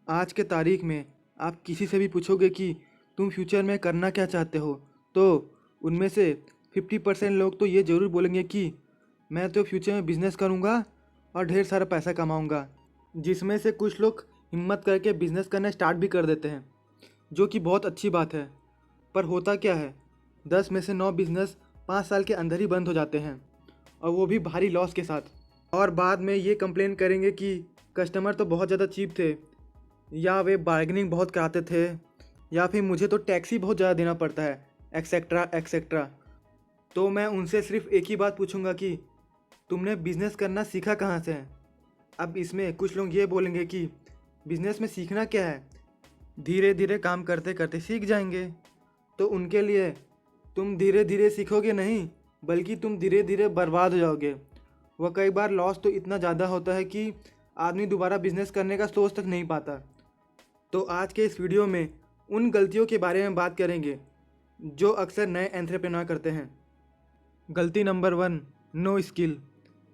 आज के तारीख में आप किसी से भी पूछोगे कि तुम फ्यूचर में करना क्या चाहते हो, तो उनमें से 50% लोग तो ये ज़रूर बोलेंगे कि मैं तो फ्यूचर में बिज़नेस करूँगा और ढेर सारा पैसा कमाऊँगा। जिसमें से कुछ लोग हिम्मत करके बिज़नेस करना स्टार्ट भी कर देते हैं, जो कि बहुत अच्छी बात है। पर होता क्या है, 10 में से 9 बिज़नेस 5 साल के अंदर ही बंद हो जाते हैं, और वो भी भारी लॉस के साथ। और बाद में ये कंप्लेन करेंगे कि कस्टमर तो बहुत ज़्यादा चीप थे, या वे बार्गेनिंग बहुत कराते थे, या फिर मुझे तो टैक्स ही बहुत ज़्यादा देना पड़ता है, एक्सेट्रा एक्सेट्रा। तो मैं उनसे सिर्फ एक ही बात पूछूंगा कि तुमने बिज़नेस करना सीखा कहाँ से है। अब इसमें कुछ लोग ये बोलेंगे कि बिज़नेस में सीखना क्या है, धीरे धीरे काम करते करते सीख जाएंगे। तो उनके लिए तुम धीरे धीरे सीखोगे नहीं, बल्कि तुम धीरे धीरे बर्बाद हो जाओगे। वह कई बार लॉस तो इतना ज़्यादा होता है कि आदमी दोबारा बिजनेस करने का सोच तक नहीं पाता। तो आज के इस वीडियो में उन गलतियों के बारे में बात करेंगे जो अक्सर नए एंटरप्रेन्योर करते हैं। गलती नंबर 1, नो स्किल।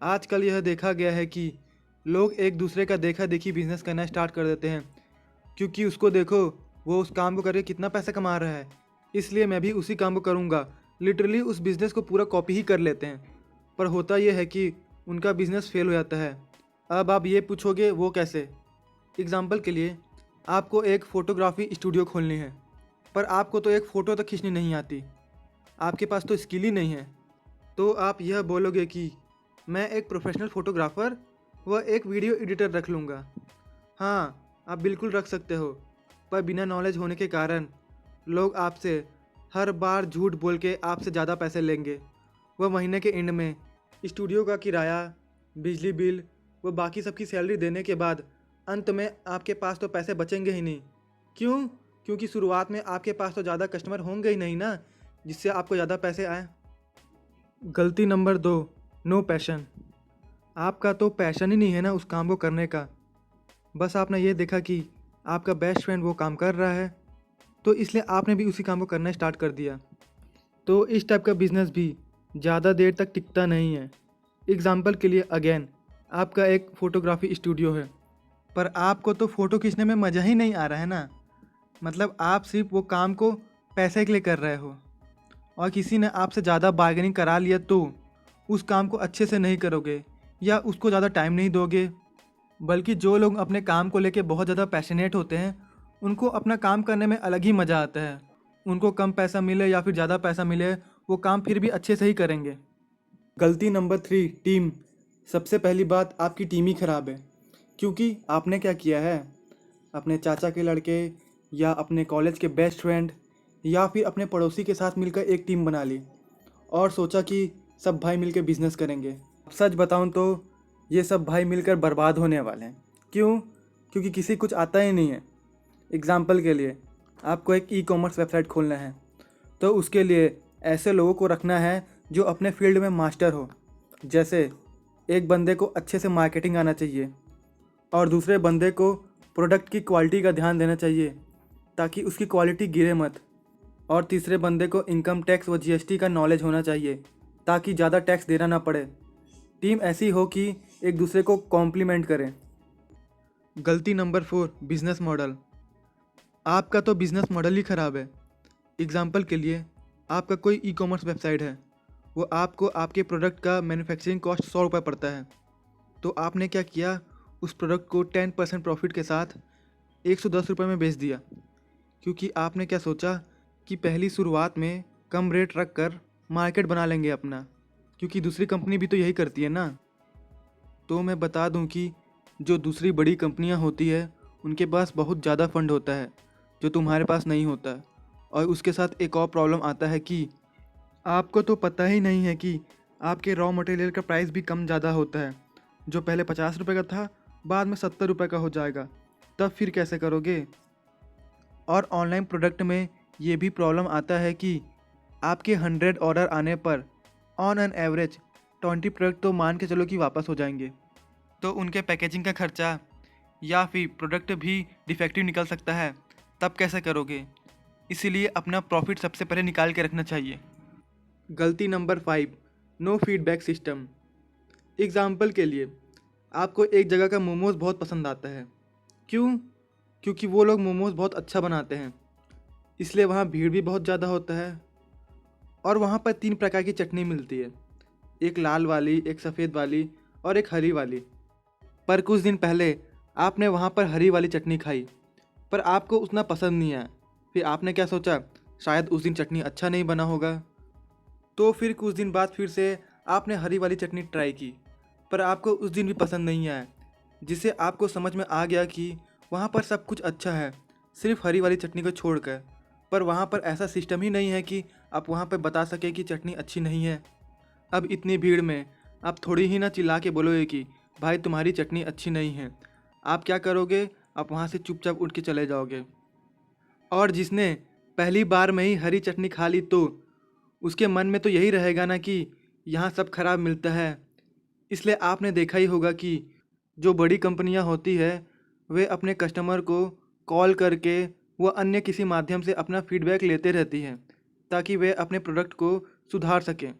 आजकल यह देखा गया है कि लोग एक दूसरे का देखा देखी बिजनेस करना स्टार्ट कर देते हैं, क्योंकि उसको देखो वो उस काम को करके कितना पैसा कमा रहा है, इसलिए मैं भी उसी काम को करूँगा। लिटरली उस बिज़नेस को पूरा कॉपी ही कर लेते हैं। पर होता यह है कि उनका बिज़नेस फेल हो जाता है। अब आप ये पूछोगे वो कैसे। एग्ज़ाम्पल के लिए, आपको एक फ़ोटोग्राफी स्टूडियो खोलनी है, पर आपको तो एक फ़ोटो तक खींचनी नहीं आती, आपके पास तो स्किल ही नहीं है। तो आप यह बोलोगे कि मैं एक प्रोफेशनल फ़ोटोग्राफ़र व एक वीडियो एडिटर रख लूँगा। हाँ, आप बिल्कुल रख सकते हो, पर बिना नॉलेज होने के कारण लोग आपसे हर बार झूठ बोल के आपसे ज़्यादा पैसे लेंगे। वह महीने के एंड में स्टूडियो का किराया, बिजली बिल व बाकी सबकी सैलरी देने के बाद अंत में आपके पास तो पैसे बचेंगे ही नहीं। क्यों? क्योंकि शुरुआत में आपके पास तो ज़्यादा कस्टमर होंगे ही नहीं ना, जिससे आपको ज़्यादा पैसे आए। गलती नंबर 2, नो पैशन। आपका तो पैशन ही नहीं है ना उस काम को करने का। बस आपने ये देखा कि आपका बेस्ट फ्रेंड वो काम कर रहा है, तो इसलिए आपने भी उसी काम को करना स्टार्ट कर दिया। तो इस टाइप का बिजनेस भी ज़्यादा देर तक टिकता नहीं है। एग्ज़ाम्पल के लिए अगेन, आपका एक फ़ोटोग्राफी स्टूडियो है, पर आपको तो फ़ोटो खींचने में मज़ा ही नहीं आ रहा है ना। मतलब आप सिर्फ वो काम को पैसे के लिए कर रहे हो, और किसी ने आपसे ज़्यादा बार्गेनिंग करा लिया तो उस काम को अच्छे से नहीं करोगे या उसको ज़्यादा टाइम नहीं दोगे। बल्कि जो लोग अपने काम को लेके बहुत ज़्यादा पैशनेट होते हैं, उनको अपना काम करने में अलग ही मज़ा आता है। उनको कम पैसा मिले या फिर ज़्यादा पैसा मिले, वो काम फिर भी अच्छे से ही करेंगे। गलती नंबर 3, टीम। सबसे पहली बात, आपकी टीम ही ख़राब है। क्योंकि आपने क्या किया है, अपने चाचा के लड़के या अपने कॉलेज के बेस्ट फ्रेंड या फिर अपने पड़ोसी के साथ मिलकर एक टीम बना ली और सोचा कि सब भाई मिलकर बिजनेस करेंगे। सच बताऊं तो ये सब भाई मिलकर बर्बाद होने वाले हैं। क्यों? क्योंकि किसी कुछ आता ही नहीं है। एग्ज़ाम्पल के लिए, आपको एक ई कॉमर्स वेबसाइट खोलना है, तो उसके लिए ऐसे लोगों को रखना है जो अपने फील्ड में मास्टर हो। जैसे एक बंदे को अच्छे से मार्केटिंग आना चाहिए, और दूसरे बंदे को प्रोडक्ट की क्वालिटी का ध्यान देना चाहिए ताकि उसकी क्वालिटी गिरे मत, और तीसरे बंदे को इनकम टैक्स व जीएसटी का नॉलेज होना चाहिए ताकि ज़्यादा टैक्स देना ना पड़े। टीम ऐसी हो कि एक दूसरे को कॉम्प्लीमेंट करें। गलती नंबर 4, बिजनेस मॉडल। आपका तो बिजनेस मॉडल ही ख़राब है। एग्जाम्पल के लिए, आपका कोई ई कॉमर्स वेबसाइट है, वो आपको आपके प्रोडक्ट का मैन्युफैक्चरिंग कॉस्ट 100 रुपये पड़ता है, तो आपने क्या किया, उस प्रोडक्ट को 10% प्रॉफिट के साथ 110 रुपये में बेच दिया। क्योंकि आपने क्या सोचा कि पहली शुरुआत में कम रेट रख कर मार्केट बना लेंगे अपना, क्योंकि दूसरी कंपनी भी तो यही करती है ना। तो मैं बता दूं कि जो दूसरी बड़ी कंपनियां होती है, उनके पास बहुत ज़्यादा फंड होता है जो तुम्हारे पास नहीं होता। और उसके साथ एक और प्रॉब्लम आता है कि आपको तो पता ही नहीं है कि आपके रॉ मटेरियल का प्राइस भी कम ज़्यादा होता है। जो पहले 50 रुपये का था, बाद में 70 रुपये का हो जाएगा। तब फिर कैसे करोगे। और ऑनलाइन प्रोडक्ट में ये भी प्रॉब्लम आता है कि आपके 100 ऑर्डर आने पर ऑन एन एवरेज 20 प्रोडक्ट तो मान के चलो कि वापस हो जाएंगे। तो उनके पैकेजिंग का खर्चा या फिर प्रोडक्ट भी डिफेक्टिव निकल सकता है। तब कैसे करोगे। इसीलिए अपना प्रॉफिट सबसे पहले निकाल के रखना चाहिए। गलती number 5, no feedback system. Example के लिए, आपको एक जगह का मोमोज़ बहुत पसंद आता है। क्यों? क्योंकि वो लोग मोमोज़ बहुत अच्छा बनाते हैं, इसलिए वहाँ भीड़ भी बहुत ज़्यादा होता है। और वहाँ पर 3 प्रकार की चटनी मिलती है, एक लाल वाली, एक सफ़ेद वाली और एक हरी वाली। पर कुछ दिन पहले आपने वहाँ पर हरी वाली चटनी खाई, पर आपको उतना पसंद नहीं आया। फिर आपने क्या सोचा, शायद उस दिन चटनी अच्छा नहीं बना होगा। तो फिर कुछ दिन बाद फिर से आपने हरी वाली चटनी ट्राई की, पर आपको उस दिन भी पसंद नहीं आया, जिससे आपको समझ में आ गया कि वहाँ पर सब कुछ अच्छा है, सिर्फ हरी वाली चटनी को छोड़कर। पर वहाँ पर ऐसा सिस्टम ही नहीं है कि आप वहाँ पर बता सके कि चटनी अच्छी नहीं है। अब इतनी भीड़ में आप थोड़ी ही ना चिल्ला के बोलोगे कि भाई तुम्हारी चटनी अच्छी नहीं है। आप क्या करोगे, आप वहाँ से चुपचाप उठ के चले जाओगे। और जिसने पहली बार में ही हरी चटनी खा ली तो उसके मन में तो यही रहेगा ना कि यहाँ सब खराब मिलता है। इसलिए आपने देखा ही होगा कि जो बड़ी कंपनियाँ होती है वे अपने कस्टमर को कॉल करके व अन्य किसी माध्यम से अपना फीडबैक लेते रहती हैं, ताकि वे अपने प्रोडक्ट को सुधार सकें।